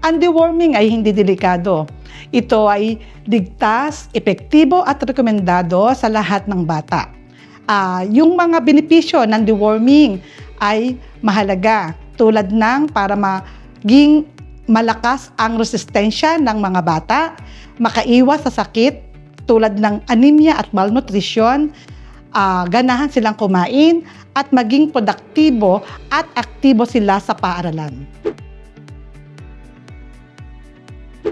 Ang deworming ay hindi delikado. Ito ay ligtas, epektibo at rekomendado sa lahat ng bata. Yung mga benepisyo ng deworming ay mahalaga tulad ng para maging malakas ang resistensya ng mga bata, makaiwas sa sakit tulad ng anemia at malnutrition, ganahan silang kumain at maging produktibo at aktibo sila sa paaralan.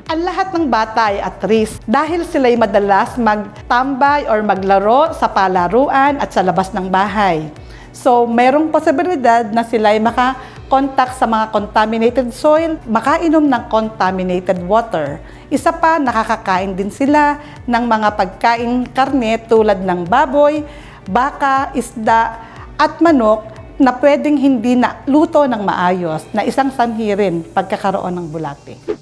Ang lahat ng bata ay at risk dahil sila'y madalas magtambay or maglaro sa palaruan at sa labas ng bahay. So, mayroong posibilidad na sila'y makakontak sa mga contaminated soil, makainom ng contaminated water. Isa pa, nakakakain din sila ng mga pagkain karne tulad ng baboy, baka, isda at manok na pwedeng hindi na luto ng maayos na isang sanhi rin pagkakaroon ng bulate.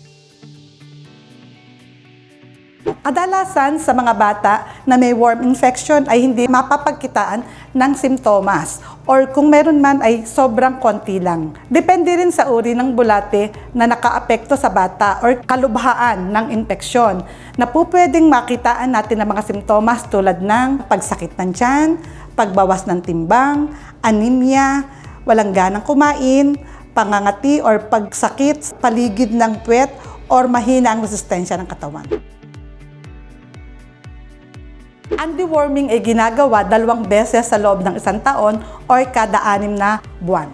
Kadalasan sa mga bata na may worm infection ay hindi mapapagkitaan ng simptomas or kung meron man ay sobrang konti lang. Depende rin sa uri ng bulate na nakaapekto sa bata or kalubhaan ng infeksyon na po pwedeng makitaan natin ng mga simptomas tulad ng pagsakit ng tiyan, pagbawas ng timbang, anemia, walang ganang kumain, pangangati or pagsakit, paligid ng puwet or mahina ang resistensya ng katawan. Ang deworming ay ginagawa 2 beses sa loob ng 1 taon o kada 6 na buwan.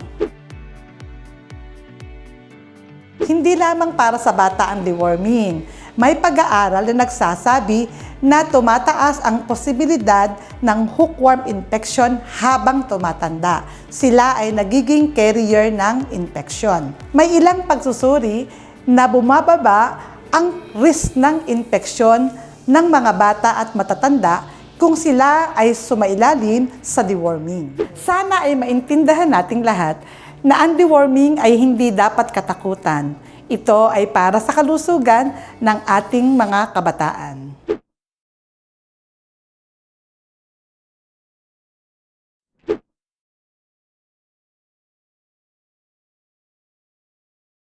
Hindi lamang para sa bata ang deworming. May pag-aaral na nagsasabi na tumataas ang posibilidad ng hookworm infection habang tumatanda. Sila ay nagiging carrier ng infection. May ilang pagsusuri na bumababa ang risk ng infeksyon ng mga bata at matatanda kung sila ay sumailalim sa deworming. Sana ay maintindihan nating lahat na ang deworming ay hindi dapat katakutan. Ito ay para sa kalusugan ng ating mga kabataan.